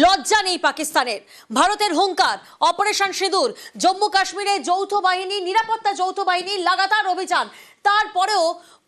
লজ্জা নেই পাকিস্তানের। ভারতের হুঙ্কার, অপারেশন সিঁদুর, জম্মু কাশ্মীরে যৌথ বাহিনী, নিরাপত্তা যৌথ বাহিনী লাগাতার অভিযান, তারপরেও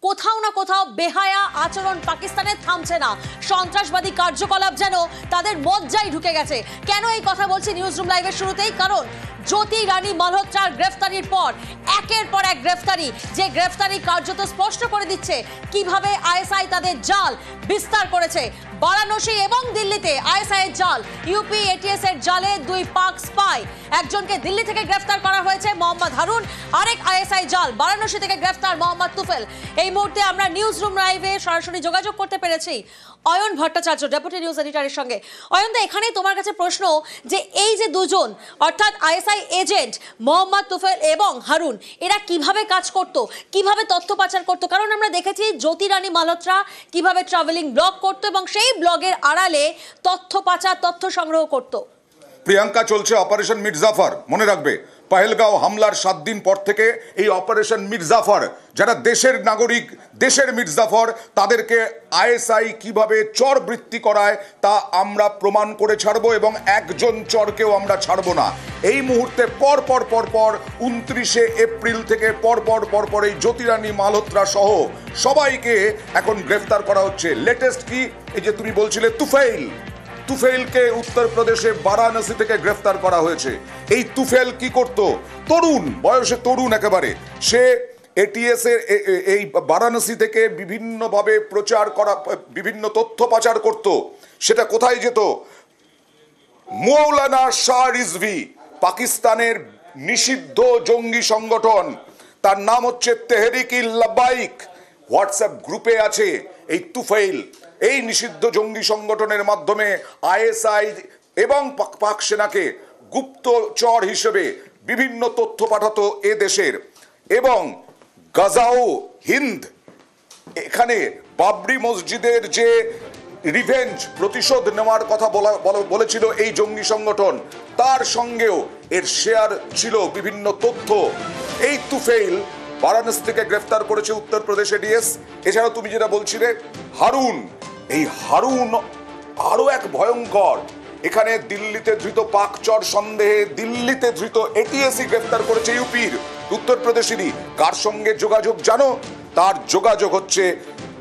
কোথাও না কোথাও বেহায়া আচরণ পাকিস্তানের থামছে না। সন্ত্রাসবাদী কার্যকলাপ যেন তাদের মজ্জায় ঢুকে গেছে। কেন এই কথা বলছি নিউজ রুম লাইভের শুরুতেই? কারণ জ্যোতি রানী মালহোত্রার গ্রেফতারির পর একের পর এক গ্রেফতারি, যে গ্রেফতারি কার্যত স্পষ্ট করে দিচ্ছে কিভাবে আইএসআই তাদের জাল বিস্তার করেছে। বারাণসী এবং দিল্লিতে আইএসআই এর জাল, ইউপি এটিএস এর জালে দুই পাক স্পাই, একজনকে দিল্লি থেকে গ্রেফতার করা হয়েছে মোহাম্মদ হারুন, আরেক আইএসআই জাল বারাণসী থেকে গ্রেফতার মোহাম্মদ তুফেল। এই মুহূর্তে আমরা নিউজ রুম লাইভে সরাসরি যোগাযোগ করতে পেরেছি অয়ন ভট্টাচার্য, ডেপুটি নিউজ এডিটরের সঙ্গে। অয়নদা, এখানেই তোমার কাছে প্রশ্ন যে এই যে দুজন অর্থাৎ আইএসআই এজেন্ট মোহাম্মদ তুফেল এবং হারুন, এরা কিভাবে কাজ করত, কিভাবে তথ্য পাচার করত? কারণ আমরা দেখেছি জ্যোতি রানী মালহোত্রা কিভাবে ট্রাভেলিং ব্লগ করত এবং সেই ব্লগের আড়ালে তথ্য পাচার, তথ্য সংগ্রহ করত। প্রিয়াঙ্কা, চলছে অপারেশন মির্জাফর। মনে রাখবে, পহেলগাঁও হামলার 7 দিন পর থেকে এই অপারেশন মির্জাফর, যারা দেশের নাগরিক, দেশের মির্জাফর, তাদেরকে আইএসআই কিভাবে চরবৃত্তি করায় তা আমরা প্রমাণ করে ছাড়বো এবং একজন চরকেও আমরা ছাড়বো না। এই মুহূর্তে পর 29শে এপ্রিল থেকে পর এই জ্যোতি রানী মালহোত্রা সহ সবাইকে এখন গ্রেফতার করা হচ্ছে। লেটেস্ট কি, এই যে তুমি বলছিলে তুফেলকে উত্তরপ্রদেশে বারাণসী থেকে গ্রেফতার করা হয়েছে। এই তুফেল কি করত? তরুণ বয়সে, তরুণ একেবারে, সে এটিএস এর এই বারাণসী থেকে বিভিন্নভাবে প্রচার করা, বিভিন্ন তথ্য পাচার করত। সেটা কোথায় যেত? মৌলানা শাহ রিজভি, পাকিস্তানের নিষিদ্ধ জঙ্গি সংগঠন, তার নাম হচ্ছে তেহরিক-ই-লাব্বাইক, হোয়াটসঅ্যাপ গ্রুপে আছে এই তুফেল। এই নিষিদ্ধ জঙ্গি সংগঠনের মাধ্যমে আইএসআই এবং পাক সেনাকে গুপ্তচর হিসেবে বিভিন্ন তথ্য পাঠাতো এ দেশের। এবং গাজাও হিন্দ, এখানে বাবরি মসজিদের যে রিভেঞ্জ, প্রতিশোধ নেওয়ার কথা বলেছিল এই জঙ্গি সংগঠন, তার সঙ্গেও এর শেয়ার ছিল বিভিন্ন তথ্য। এই তুফেল বারাণসী থেকে গ্রেফতার করেছে উত্তরপ্রদেশ এটিএস। এছাড়াও তুমি যেটা বলছিলে হারুন, এই হারুন আরো এক ভয়ঙ্কর। এখানে দিল্লিতে ধৃত পাক চর সন্দেহে দিল্লিতে ধৃত এটিএসই গ্রেফতার করেছে ইউপির, উত্তরপ্রদেশেরই। কার সঙ্গে যোগাযোগ জানো? তার যোগাযোগ হচ্ছে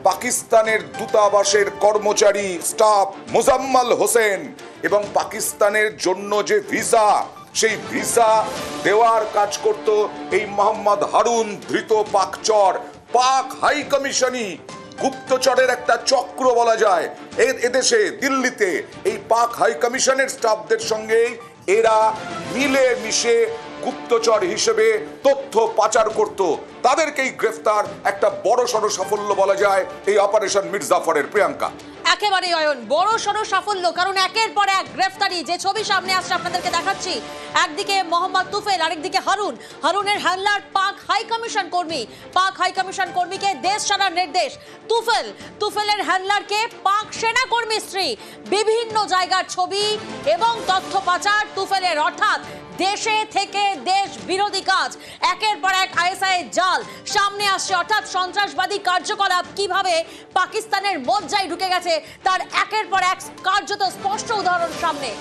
পাকিস্তানের দূতাবাসের কর্মচারী স্টাফ মোজাম্মেল হোসেন, এবং পাকিস্তানের জন্য যে ভিসা, সেই ভিসা দেওয়ার কাজ করত এই মোহাম্মদ হারুন, ধৃত পাকচর। পাক হাই কমিশনই গুপ্তচরের একটা চক্র বলা যায় এদেশে, দিল্লিতে। এই পাক হাই কমিশনের স্টাফদের সঙ্গে এরা মিলে মিশে গুপ্তচর হিসেবে তথ্য পাচার করত। তাদেরকেই গ্রেফতার, একটা বড়সড় সাফল্য বলা যায় এই অপারেশন মির্জাফরের। প্রিয়াঙ্কা, একেবারে অয়ন, বড়সড় সাফল্য। কারণ একের পর এক গ্রেফতারি, যে ছবি সামনে আসছে আপনাদেরকে দেখাচ্ছি, একদিকে মোহাম্মদ তুফেল, আরেকদিকে হারুনের হ্যান্ডলার পাক হাই কমিশন কর্মী, পাক হাই কমিশন কর্মীকে দেশ ছাড়ার নির্দেশ। তুফেলের হ্যান্ডলারকে পাক সেনা কর্মী স্ত্রী, বিভিন্ন জায়গার ছবি এবং তথ্য পাচার তুফেলের, অর্থাৎ দেশে থেকে দেশ বিরোধী কাজ। একের পর এক আইএসআই জাল সামনে আসছে, অর্থাৎ সন্ত্রাসবাদী কার্যকলাপ কিভাবে পাকিস্তানের মজ্জায় ঢুকে গেছে তার একের পর এক কার্যত স্পষ্ট উদাহরণ সামনে।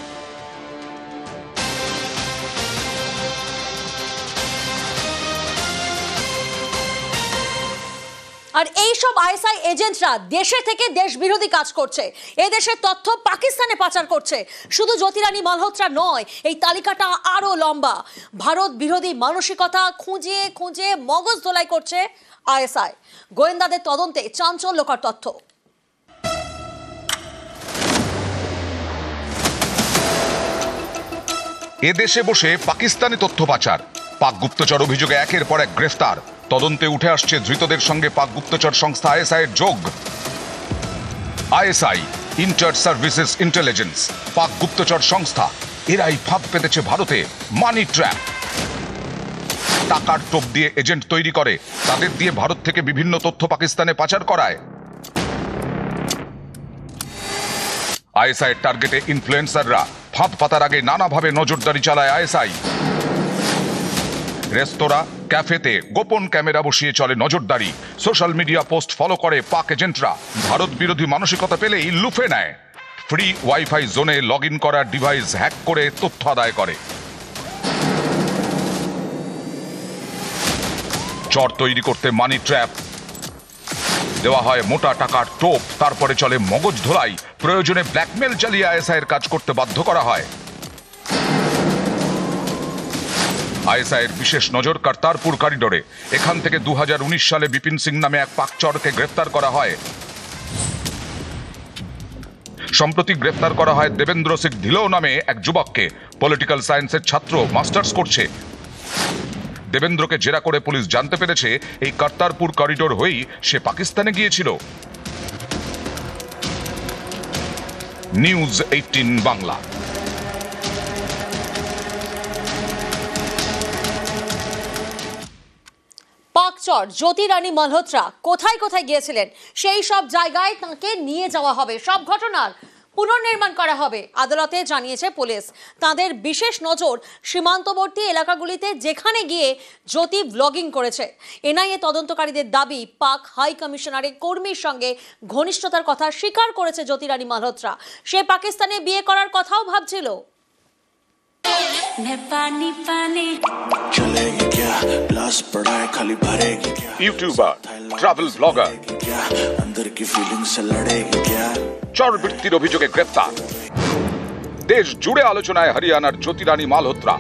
আর এইসব আইএসআই এজেন্টরা দেশে থেকে দেশ বিরোধী কাজ করছে, এদেশের তথ্য পাকিস্তানে পাচার করছে। শুধু জ্যোতি রানী মালহোত্রা নয়, এই তালিকাটা আরো লম্বা। ভারত বিরোধী মানসিকতা খুঁজে খুঁজে মগজ ধোলাই করছে আইএসআই। গোয়েন্দাদের তদন্তে চাঞ্চল্যকর তথ্য। এদেশে বসে পাকিস্তানি তথ্য পাচার, পাক গুপ্তচর অভিযোগে একের পর এক গ্রেফতার। তদন্তে উঠে আসছে ধৃতদের সঙ্গে পাক গুপ্তচর সংস্থা আইএসআই এর যোগ। আইএসআই, ইন্টার সার্ভিসেস ইন্টেলিজেন্স, পাক গুপ্তচর সংস্থা, এরাই ফাঁদ পেতেছে ভারতে। মানি ট্র্যাপ, টাকার টোপ দিয়ে এজেন্ট তৈরি করে, তাদের দিয়ে ভারত থেকে বিভিন্ন তথ্য পাকিস্তানে পাচার করায়। আইএসআই এর টার্গেটে ইনফ্লুয়েন্সাররা, ফাঁদ পাতার আগে নানাভাবে নজরদারি চালায় আইএসআই। রেস্তোরাঁ, ক্যাফেতে গোপন ক্যামেরা বসিয়ে চলে নজরদারি। সোশ্যাল মিডিয়া পোস্ট ফলো করে পাক এজেন্টরা। ভারত বিরোধী মানসিকতা পেলেই লুফে নেয়। ফ্রি ওয়াইফাই জোনে লগ ইন করা ডিভাইস হ্যাক করে তথ্য আদায় করে। চর তৈরি করতে মানি ট্র্যাপ দেওয়া হয়, মোটা টাকার টোপ, তারপরে চলে মগজ ধোলাই, প্রয়োজনে ব্ল্যাকমেল চালিয়ে আইএসআই এর কাজ করতে বাধ্য করা হয়। আইএসআই এর বিশেষ নজর কর্তারপুর করিডোরে। এখান থেকে 2019 সালে বিপিন সিং নামে এক পাকচরকে গ্রেফতার করা হয়। সম্প্রতি গ্রেফতার করা হয় দেবেন্দ্র সিং ধিলো নামে এক যুবককে। পলিটিক্যাল সায়েন্সের ছাত্র, মাস্টার্স করছে। দেবেন্দ্রকে জেরা করে পুলিশ জানতে পেরেছে এই কর্তারপুর করিডোর হয়েই সে পাকিস্তানে গিয়েছিল। নিউজ 18 বাংলা। পাকচর জ্যোতি রানী মালহোত্রা কোথায় কোথায় গিয়েছিলেন সেই সব জায়গায় তাকে নিয়ে যাওয়া হবে, সব ঘটনার পুনর্নির্মাণ করা হবে। আদালতে জানিয়েছে পুলিশ। তাদের বিশেষ নজর সীমান্তবর্তী এলাকাগুলিতে যেখানে গিয়ে জ্যোতি ব্লগিং করেছে। এনআইএ তদন্তকারীদের দাবি, পাক হাই কমিশনারের কর্মীর সঙ্গে ঘনিষ্ঠতার কথা স্বীকার করেছে জ্যোতি রানী মালহোত্রা। সে পাকিস্তানে বিয়ে করার কথাও ভাবছিল। ইউটিউবার, ট্রাভেল ব্লগার, চরবৃত্তির অভিযোগে গ্রেফতার। দেশ জুড়ে আলোচনায় হরিয়ানার জ্যোতি রানী মালহোত্রা।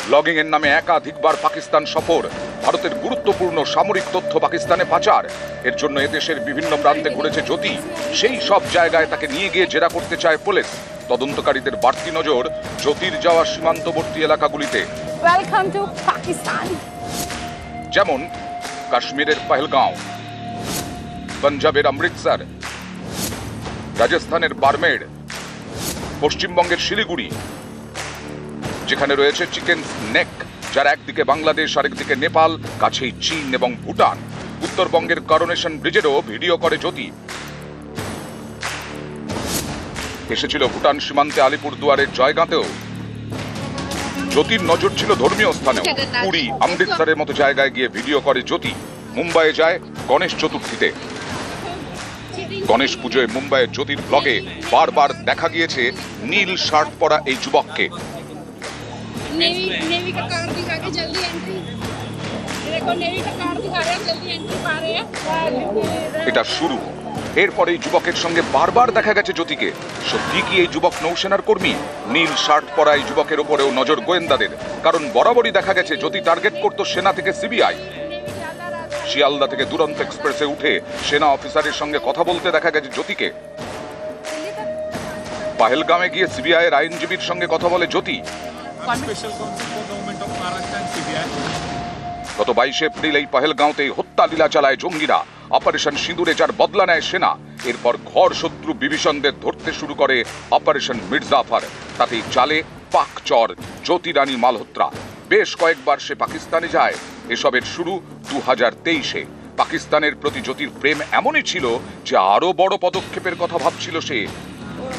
ব্লগিং এর নামে একাধিকবার পাকিস্তান সফর, ভারতের গুরুত্বপূর্ণ সামরিক তথ্য পাকিস্তানে পাচার। এর জন্য এদেশের বিভিন্ন প্রান্তে ঘুরেছে জ্যোতি। সেই সব জায়গায় তাকে নিয়ে গিয়ে জেরা করতে চায় পুলিশ। তদন্তকারীদের বাড়তি নজর জ্যোতির যাওয়া সীমান্তবর্তী এলাকাগুলিতে। Welcome to Pakistan. যেমন কাশ্মীরের পহেলগাঁও, পাঞ্জাবের অমৃতসর, রাজস্থানের বারমেড়, পশ্চিমবঙ্গের শিলিগুড়ি, যেখানে রয়েছে চিকেন নেক, যার একদিকে বাংলাদেশ আরেকদিকে নেপাল, কাছেই চীন এবং ভুটান। উত্তরবঙ্গের করোনেশন ব্রিজেরও ভিডিও করে জ্যোতি। এসেছিল ভুটান সীমান্তে আলিপুরদুয়ারের জয়গাঁতেও। জ্যোতির নজর ছিল ধর্মীয় স্থানেও। পুরী, অমৃতসরের মতো জায়গায় গিয়ে ভিডিও করে জ্যোতি। মুম্বাইয়ে যায় গণেশ চতুর্থীতে। গণেশ পুজোয় মুম্বাইয়ের জ্যোতির ব্লগে বারবার দেখা গিয়েছে নীল শার্ট পরা এই যুবককে। नेवी का कार्ड दिखा के जल्दी एंट्री, देखो नेवी का कार्ड दिखा रहे हैं, जल्दी एंट्री पा रहे हैं। এটা শুরু। এরপরে এই যুবকের সঙ্গে বারবার দেখা গেছে জ্যোতিকে। সত্যি কি এই যুবক নৌসেনার কর্মী? নীল শার্ট পরা এই যুবকের ওপরেও নজর গোয়েন্দাদের, কারণ বরাবরই দেখা গেছে জ্যোতি টার্গেট করত সেনা থেকে সিবিআই। শিয়ালদা থেকে দুরন্ত এক্সপ্রেসে উঠে সেনা অফিসারের সঙ্গে কথা বলতে দেখা গেছে জ্যোতিকে। পহেলগামে গিয়ে সিবিআই এর আইনজীবীর সঙ্গে কথা বলে জ্যোতি। গত 22 এপ্রিল এই পহেলগাঁওতে হত্যা লীলা চালায় জঙ্গিরা। অপারেশন সিঁদুরে যার বদলা নেয় সেনা। এরপর ঘর শত্রু বিভীষণদের ধরতে শুরু করে অপারেশন মির্জাফর। তাতেই চালে পাকচর জ্যোতি রানী মালহোত্রা। বেশ কয়েকবার সে পাকিস্তানে যায়। এসবের শুরু 2023-এ। পাকিস্তানের প্রতি জ্যোতির প্রেম এমনই ছিল যে আরো বড় পদক্ষেপের কথা ভাবছিল সে।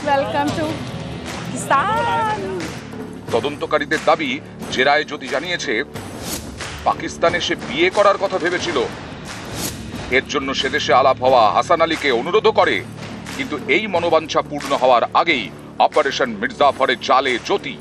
Welcome to Pakistan. তদন্তকারীদের দাবি, জেরায় জ্যোতি জানিয়েছে পাকিস্তানে সে বিয়ে করার কথা ভেবেছিল। এর জন্য সে দেশে আলাপ হওয়া হাসান আলীকে অনুরোধও করে। কিন্তু এই মনোবাঞ্ছা পূর্ণ হওয়ার আগেই অপারেশন মির্জাফরে জালে জ্যোতি।